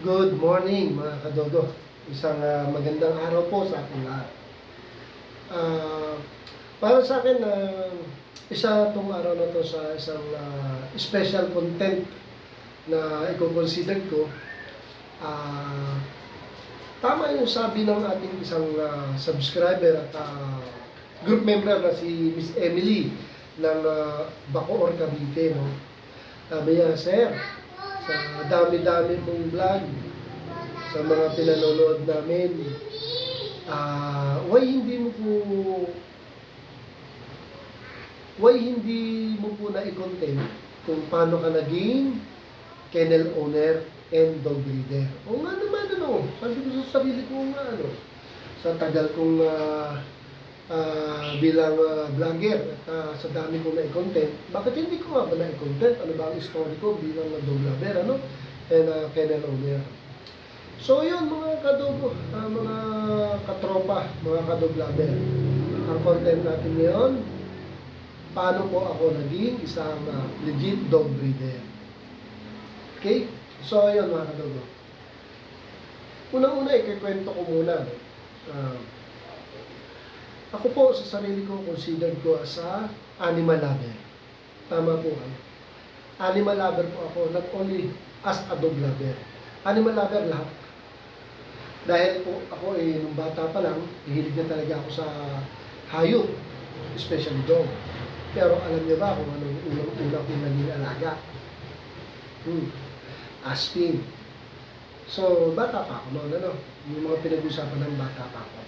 Good morning mga kadogo. Isang magandang araw po sa ating lahat. Para sa akin, isa itong araw na to sa isang special content na i-consider ko. Tama yung sabi ng ating isang subscriber at group member na si Miss Emily ng Bacoor, Cavite. No? Sabi niya, Sir, sa dami-dami mong vlog, sa mga pinanonood namin, why hindi mo po na-content kung paano ka naging kennel owner and dog breeder? O nga naman, sabi ko sa sarili ko sa tagal kong bilang vlogger at sa dami kong na-content, bakit hindi ko nga ba na-content? Ano ba ang story ko bilang dog lover, and kennel owner? So yun mga kadogo, mga katropa, mga kadog lover, ang content natin ngayon, paano po ako naging isang legit dog breeder. Okay? So yun mga kadogo, unang-una ikikwento ko muna, ako po sa sarili ko, considered ko as animal lover. Tama po kayo. Animal lover po ako, not only as a dog lover. Animal lover lahat. Dahil po ako nung bata pa lang, hihilig na talaga ako sa hayop, especially dog. Pero alam niyo ba kung anong unang-unang kong naging alaga? Aspin. So, bata pa ako noon, yung mga pinag-usapan ng bata pa ako.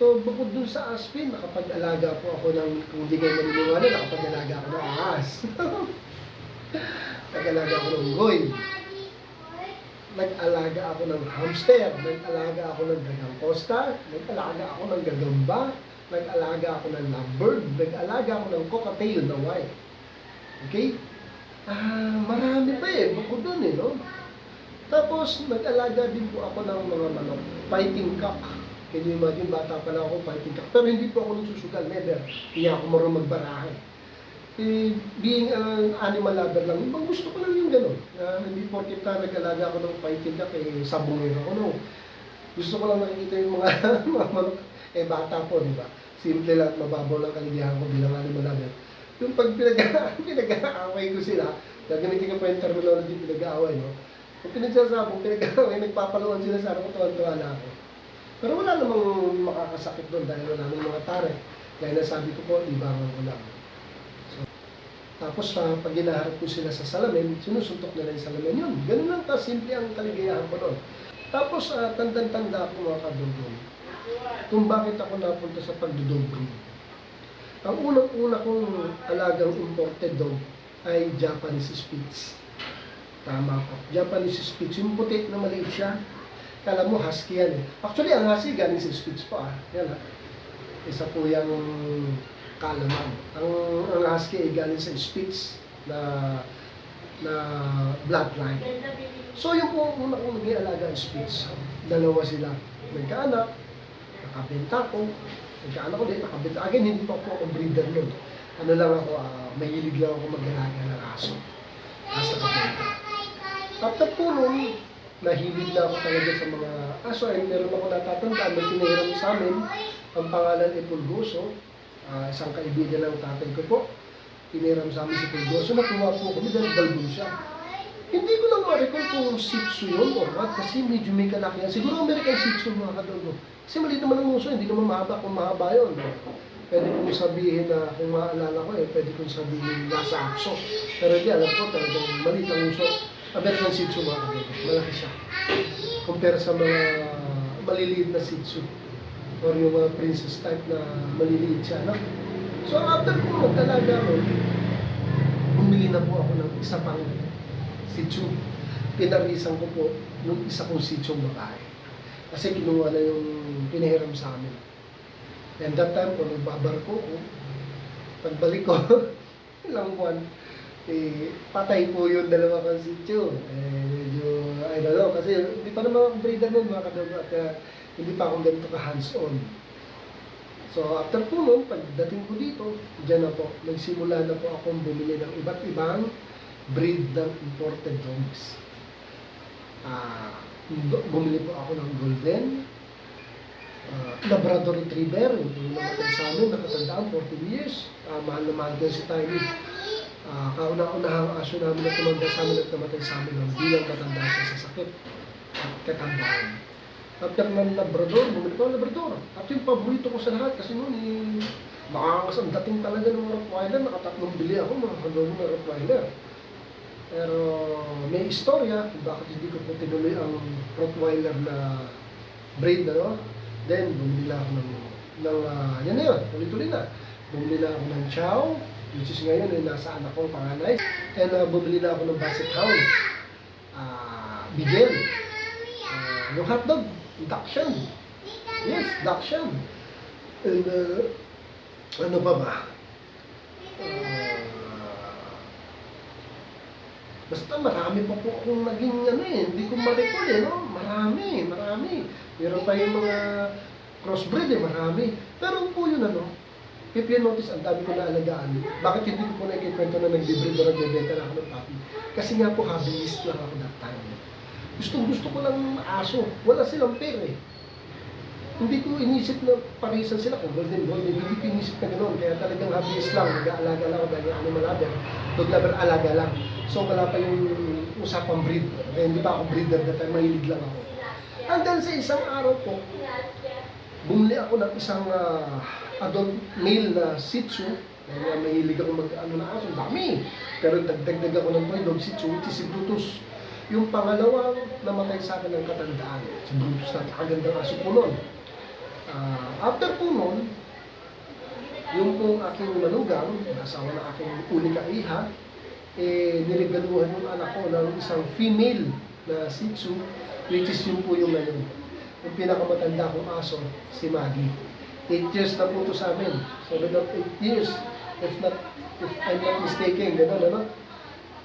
So, bukod dun sa aspin, nakapag-alaga po ako ng, kung hindi kayo maniniwala, nakapag-alaga ako ng ahas. Nag-alaga ako ng goy. Nag-alaga ako ng hamster. Nag-alaga ako ng dagang costa. Nag-alaga ako ng gagamba. Nag-alaga ako ng lovebird. Nag-alaga ako ng cockatiel na white. Okay? Marami pa bukod dun no? Tapos, nag-alaga din po ako ng mga manok. Fighting cock. Can you imagine, bata pa lang ako, fighting cock. Pero hindi po ako nagsusugal, never. Hindi ako marunong magbarahe. Being an animal lover lang, ibang gusto ko lang yung gano'n. Hindi porkit nag-alaga ako ng fighting cock, sabungin ako, no. Gusto ko lang nakikita yung mga manok, bata po, di ba? Simple lang, mababaw lang kaligayahan ko bilang animal lover. Yung pag pinag-aaway ko sila, gagamitin ko po yung terminology pinag-aaway, no. Kung pinagsasabong, pinag-aaway, nagpapaluan sila sa akin, tuwan-tuwa na ako. Pero wala namang makakasakit doon dahil wala namang mga tarik. Kaya nasabi ko po, ibangan ko lang. So, tapos pag ginaharap ko sila sa salamin, sinusuntok nila yung salamin yun. Ganun lang simple ang kaligayahan ko doon. Tapos tanda-tanda ako mga kadugong kung bakit ako napunta sa pagdudog breed. Ang unang-una kong alagang imported dog ay Japanese Spitz. Tama po. Japanese Spitz. Yung puti na maliit siya. Kala mo husky yan Actually, ang husky galing sa Spitz po Yan Isa po yung kalaman. Ang husky ay galing sa Spitz na bloodline. So yung po una kong naging alaga ang Spitz. Dalawa sila. Nagkaanak. Nakabenta ko. Nagkaanak ko din. Nakabenta. Again, hindi pa po ako breeder nun. Ano lang ako, mahilig lang ako mag-alaga ng aso. Basta kabenta. After po nun, nahilig na ako talaga sa mga aso. Meron ako natatandaan, may pinahiram sa amin. Ang pangalan ay Pulgoso. Isang kaibigan ng tatay ko po. Pinahiram sa amin si Pulgoso. Natuwa po kami dahil balbon siya. Hindi ko lang ma-recall kung Shih Tzu yun or what. Kasi medyo may kalaki yan. Siguro American Shih Tzu mga kadogo. Kasi maliit naman ang uso. Hindi naman mahaba kung mahaba yun. Pwede kong sabihin na kung maalala ko pwede kong sabihin nasa akso. Pero hindi, alam ko talagang maliit ang uso. American Shih Tzu mga kadogo. Malaki siya. Compare sa mga maliliit na Shih Tzu. Or yung mga princess type na maliliit siya. So after ko mag-alaga ko, bumili na po ako ng isa pang Shih Tzu. Pinarisan ko po yung isa kong Shih Tzu babae. Kasi kinuha na yung pinahiram sa amin. And that time po, nagbabarko ko. Pagbalik ko, ilang buwan, patay po yung dalawa kong Shih Tzu. Medyo, I don't know, kasi hindi pa naman ako breeder nun mga kadogo at hindi pa akong ganito ka hands-on. So after po nun, pagdating ko dito, dyan na po, nagsimula na po akong bumili ng iba't ibang breed ng imported dogs. Bumili po ako ng Golden, Labrador Retriever, yung namatay sa amin, nakatandaan, 14 years. Mahal na mahal ko si Tiny. Kauna-unahang aso namin na tumanda sa amin at namatay sa amin ng bilang matanda siya sa sakit at katandaan. After ng Labrador, bumili ko ng Labrador. At yung paborito ko sa lahat kasi noon, makakas ang dating talaga ng Rottweiler. Nakatatlong bili ako, mga kalong na Rottweiler. Pero may istorya kung bakit hindi ko po tinuloy ang Rottweiler na breed na, no? Then, bumili na ako yan na yun, tuloy-tuloy na. Bumili na ako ng Chow, which is ngayon ay nasa anak kong panganay. And bumili na ako ng Basset Hound, Bigel, yung hotdog, Dachshund. Yes, Dachshund. And ano pa ba? Basta marami pa po akong naging hindi ko ma-recall no? Marami. Meron pa yung mga crossbreed marami. Pero po yun if you notice, ang dami ko na alagaan. Bakit hindi ko po nakikwento na nag-breed o nagbebenta na ako ng puppy? Kasi nga po hobbyist lang ako that time. Gusto ko lang aso. Wala silang pera Hindi ko inisip na parisan sila kung golden. Hindi ko inisip na gano'n. Kaya talagang hobbyist lang. Nag-aalaga lang ako dahil animal lover. Dog lover, alaga lang. So wala pa yung usapang breed. Kaya hindi pa ako breeder that time. Mahilig lang ako. Hanggang sa isang araw po, bumili ako ng isang adult male na Shih Tzu. Kaya mahilig ako na aso. Dami. Pero dagdag ako ng toy dog Shih Tzu, which is si Brutus. Yung pangalawang namatay sa akin ng katandaan. Si Brutus na kagandang aso po nun. After po nun, yung pong aking manugang, asawa na aking unika iha, niregaluhan yung anak ko ng isang female na Shih Tzu, which is yun po yung ngayon. Yung pinakamatanda kong aso, si Maggie. 8 years na po ito sa amin. 7 or 8 years, if I'm not mistaken, gano'n.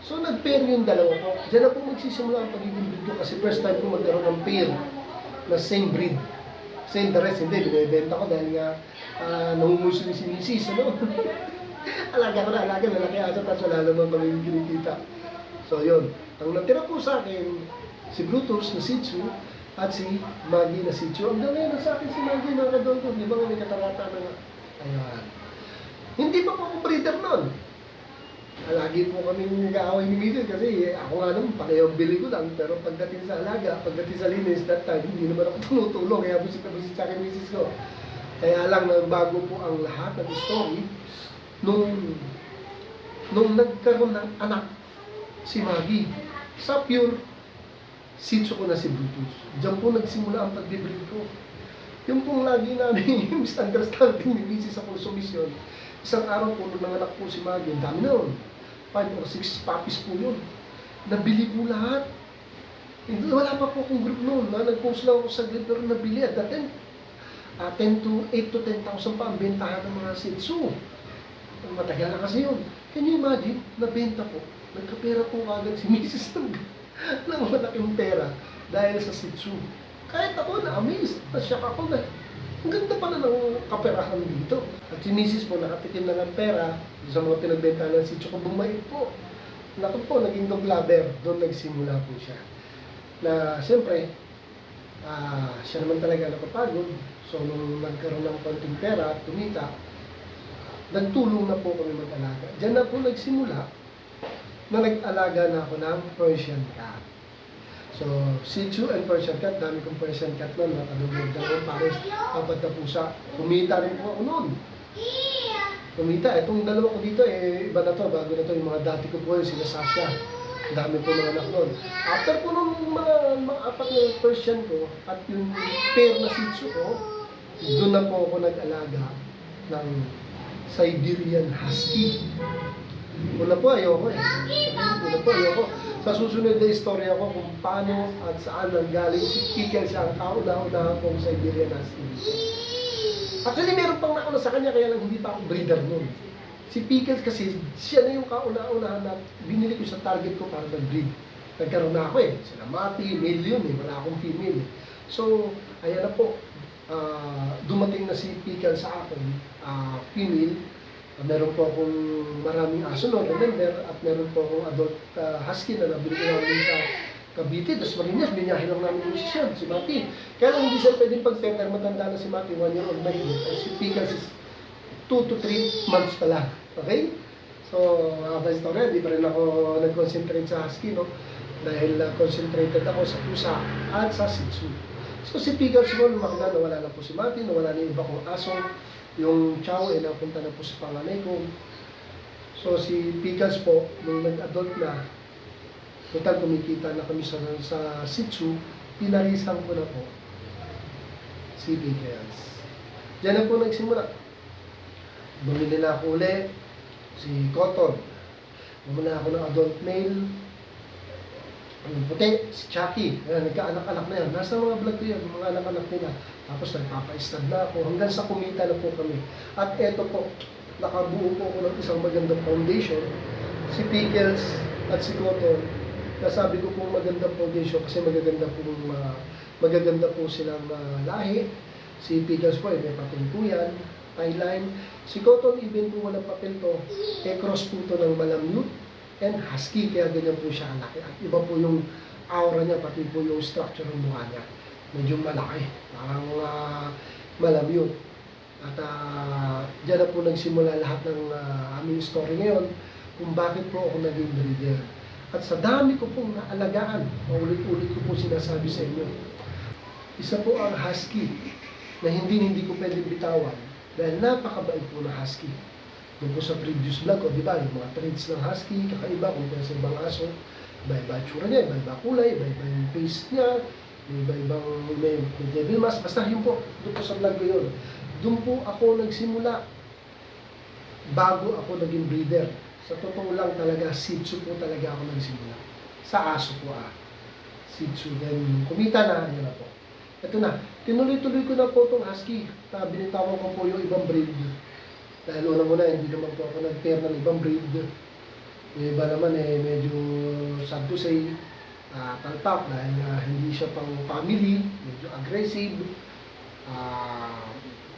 So nag-pair yung dalawa po. Diyan na po magsisimula ang pagiging breed ko kasi first time ko magkaroon ng pair na same breed. Same the rest, hindi, binibenta ko dahil nga nangumuso ni si Mrs. Alaga ko na alaga, malaki aso, tapos wala naman kami kinikita. So yun, ang natira po sa akin, si Brutus na Shih Tzu at si Maggie na Shih Tzu. Ang dami na sa akin si Maggie, mga kadol ko, di ba nga may katarata na ayan. Hindi pa po ako breeder nun. Lagi po kami nag-aaway ni Mrs. kasi ako nga naman, pareho bili ko lang. Pero pagdating sa alaga, pagdating sa linis, that time, hindi naman ako tumutulong. Kaya busit na busit sa akin Mrs. ko. Kaya lang, bago po ang lahat ng story, nung nagkaroon ng anak, si Maggie, sa pure Shih Tzu ko na si Brutus. Diyan po nagsimula ang pag-breed ko. Yung pong lagi namin yung misunderstanding ni Mrs. sa konsumisyon, isang araw po nung nanganak po si Maggie, dami noon. 5 or 6 puppies po yun. Nabili po lahat. Hindi, wala pa po akong group noon. Nag-post lang ako sa group pero nabili. At that time, 8 to 10,000 pa ang bentahan ng mga Shih Tzu. Matagal na kasi yun. Can you imagine? Nabenta po. Nagkapera po agad si Mrs. ng malaking pera dahil sa Shih Tzu. Kahit ako na-amazed. Nasyak ako na. Ang ganda pala ng kaperahan dito. At si Mrs. po nakatikim na ng pera sa mga pinagbenta ng Shih Tzu ko, bumait po. Naku po, naging dog lover. Doon nagsimula po siya. Na siyempre, siya naman talaga nakapagod. So nung nagkaroon ng konting pera at tumita, nagtulong na po kami mag-alaga. Diyan na po nagsimula na nag-alaga na ako ng Persian cat. So, Shih Tzu and Persian cat, dami kong Persian cat noon, nakadugod dalawang pares, 4 na pusa. Kumita rin po ako noon. Kumita, itong dalawa ko dito, iba na to, bago na to, yung mga dati ko po, sila Sasha. Dami po mga anak noon. After po nung mga 4 na Persian ko, at yung pair na Shih Tzu ko, doon na po ako nag-alaga ng Siberian Husky. Una po ayoko Una po ayoko. Sa susunod na istorya ko kung paano at saan nanggaling si Pickles ang kauna-una kong Siberian Husky. Actually, meron pang nauna sa kanya kaya lang hindi pa ako breeder nun. Si Pickles kasi, siya na yung kauna-unahan na binili ko sa target ko para mag-breed. Nagkaroon na ako Sila Mati, male yun wala akong female So, ayan na po. Dumating na si Pickles sa akin, female. Meron po akong maraming aso noon, remember, at meron po akong adult husky na nabili ko namin sa Cavite, das Marinas, binyahe lang namin yung si Mati. Kaya lang hindi siya pwedeng pag-center, matanda na si Mati, 1 year old na yun. Si Pickles is 2 to 3 months pa lang. Okay? So, haba istorya, di pa rin ako nag-concentrate sa husky, no? Dahil concentrated ako sa pusa at sa Shih Tzu. So, si Pickles mo, lumaki na, nawala na po si Mati, nawala na yung iba kong aso. Yung Chow, napunta na po sa panganay ko. So, si Pickles po, nung nag-adult na, total kumikita na kami sa Shih Tzu, pinarisan ko na po si Pickles. Diyan na po nagsimula. Bumili na ako uli si Cotton. Bumili ako ng adult male. Yung puti, si Chucky. Ayan, nagkaanak-anak na yan. Nasa mga vlog ko yan, mga anak-anak nila. Tapos nagpapa-stud na ako hanggang sa kumita na po kami. At eto po, nakabuo po ako ng isang magandang foundation. Si Pickles at si Cotton. Nasabi ko po magandang foundation kasi magaganda po silang lahi. Si Pickles po, may papel po yan, eyeline. Si Cotton, even po walang papel to, cross po to ng Malamute and Husky, kaya ganyan po siya ang laki. At iba po yung aura niya, pati po yung structure ng mukha niya. Medyo malaki, parang Malamute. At dyan na po nagsimula lahat ng aming story ngayon, kung bakit po ako naging breeder. At sa dami ko pong naalagaan, ulit-ulit ko po sinasabi sa inyo, isa po ang Husky na hindi ko pwedeng bitawan dahil napakabait po na Husky. Doon po sa previous vlog ko, di ba, yung mga traits ng Husky, kakaiba kumpara sa ibang aso, iba-iba tsura niya, iba-iba kulay, iba-iba yung face niya, iba-ibang may devil mask, basta yun po, doon po sa vlog ko yun. Doon po ako nagsimula bago ako naging breeder. Sa totoo lang talaga, Shih Tzu po talaga ako nagsimula. Sa aso po Shih Tzu. Then, kumita na, yun na po. Ito na, tinuloy-tuloy ko na po itong Husky. Binitawan ko po yung ibang breed. Dahil una-una, hindi naman po ako nag-pair ng ibang breed. Yung iba naman medyo sad to say, talpak dahil hindi siya pang family, medyo aggressive.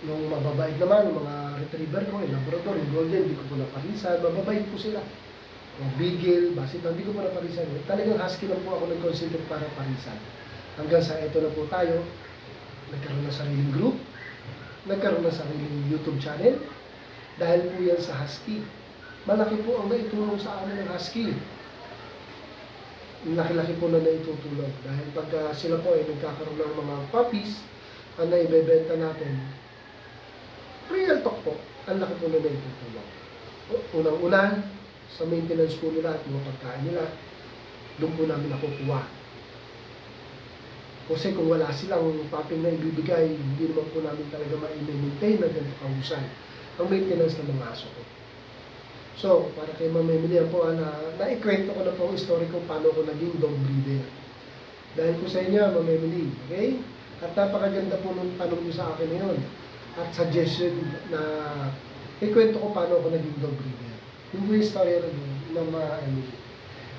Yung mababait naman, yung mga retriever ko, yung Labrador, yung Golden, hindi ko po naparisan. Mababait po sila. Yung Beagle, Basset, hindi ko po naparisan. Talagang Husky lang po ako nag-consider para parisan. Hanggang sa ito na po tayo, nagkaroon na sariling group, nagkaroon na sariling YouTube channel. Dahil po yan sa Husky. Malaki po ang naitulong sa amin ng Husky. Laki-laki po na naitutulong. Dahil pagka sila po ay nagkakaroon ng mga puppies, ang naibebenta natin, real talk po, ang laki po na naitutulong. Unang-una, sa maintenance po nila at mga pagkain nila, doon po namin nakukuha. Kasi kung wala silang puppy na ibibigay, hindi naman po namin talaga ma-maintain na ganito kahusay ang maintenance ng mga aso ko. So, para kay Ma'am Emily po, naikwento ko na po ang story ko paano ako naging dog breeder. Dahil po sa inyo, Ma'am Emily, okay? At napakaganda po nung tanong niyo sa akin ngayon. At suggestion na ikwento ko paano ako naging dog breeder. Yung po yung story ng Ma'am Emily.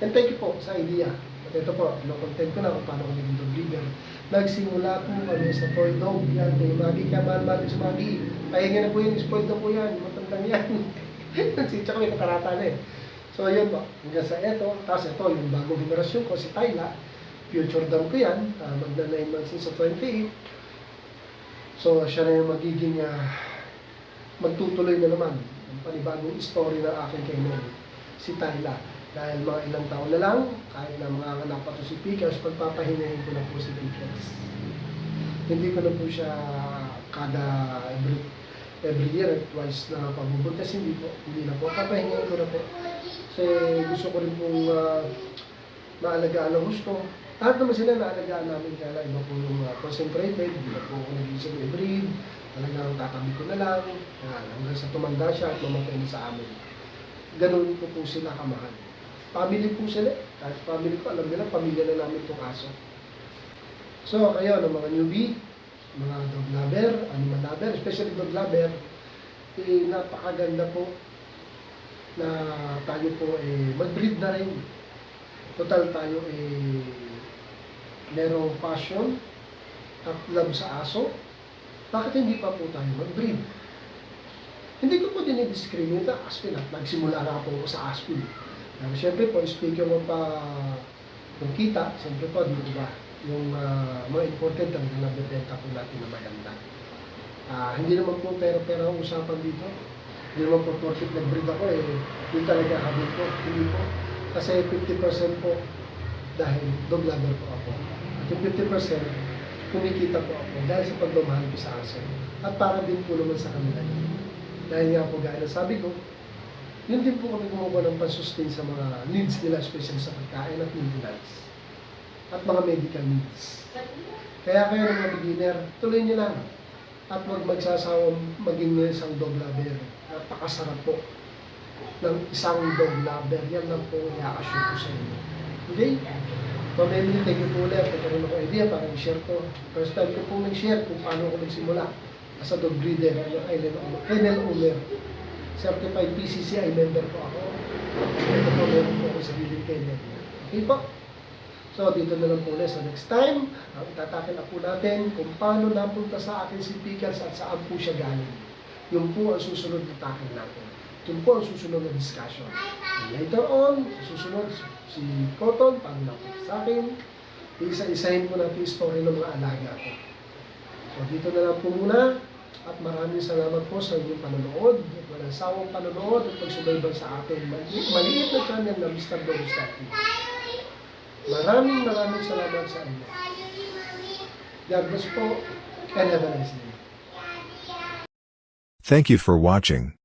And thank you po sa idea. At ito po, content ko na kung paano ako naging dog breeder. Nagsimula po kami sa toy dog. Yan, may Maggie, kaya mahal sa Maggie. Pahinga na po yun, spoiled na po yan, matandang yan. Tsaka may katarata na eh. So yun po, hanggang sa ito. Tapos ito, yung bagong generasyon ko, si Tyla. Future dam ko yan, magna 9 months sa 28. So siya na yung magiging magtutuloy na naman ang panibagong story ng aking kainan, si Tyla. Dahil mga ilang taon na lang, kahit na mga anak pa to si Pickles, pagpapahinahin ko na po si Pickles. Hindi ko na po siya kada every year, twice na pagbubuntas, hindi na po. Papahingahin ko na po. Kasi gusto ko rin pong maalagaan ng gusto. Lahat naman sila naalagaan namin, kaya iba po yung concentrated, hindi na po ako nag-isip ng breed, talagang tatabi ko na lang, hanggang sa tumanda siya at mamatay na sa amin. Ganun po sila kamahal. Family po sila. Kahit family ko, alam nila, pamilya na namin itong aso. So, kayo, ng mga newbie, mga dog lover, animal lover, especially dog lover, napakaganda po na tayo po mag-breed na rin. Total tayo merong passion at love sa aso. Bakit hindi pa po tayo mag-breed? Hindi ko po dinidiscriminate ang Aspin at nagsimula na po sa Aspin. Siyempre po, speaking of Yung kita, siyempre po, di ba? Yung mga important ang nabibenta po natin na maganda. Hindi naman po pera-pera ang usapan dito. Hindi naman po porket nag-breed ako yun talaga habol ko. Hindi po. Kasi 50% po dahil dog lover po ako. At yung 50% kumikita po ako dahil sa pagmamahal ko sa aso. At para din po naman sa kanila yun. Dahil nga po gaya na sabi ko, yun din po kami kumukuha ng pansustain sa mga needs nila, especially sa pagkain at maintenance. At mga medical needs. Kaya kayo ng mga beginner, tuloy nyo lang. At huwag magsasawang maging isang dog lover. Napakasarap po ng isang dog lover. Yan lang po i-assure ko sa inyo. Okay? Mamaya thank you po ulit. Nagkaroon ako idea para i-share to. First time ko po nag-share kung paano ako nagsimula as a dog breeder, kennel owner. Certified PCCI member po ako. Ito po, meron po ako sa sariling kennel. Okay po? So, dito na lang po ulit. So, next time, ang itatakin na po natin kung paano napunta sa akin si Pickles at saan po siya galing. Yun po ang susunod na takin natin. Yun po ang susunod na discussion. And later on, susunod si Cotton, paano napunta sa akin. Isa-isahin po natin yung story ng mga alaga ko. So, dito na lang po muna. At maraming salamat po sa inyong panonood. At walang sawang panonood at pagsubaybay sa ating maliit na channel na Mr. Doris TV. Maraming salamat sa inyo. God bless po and have a nice day. Thank you for watching.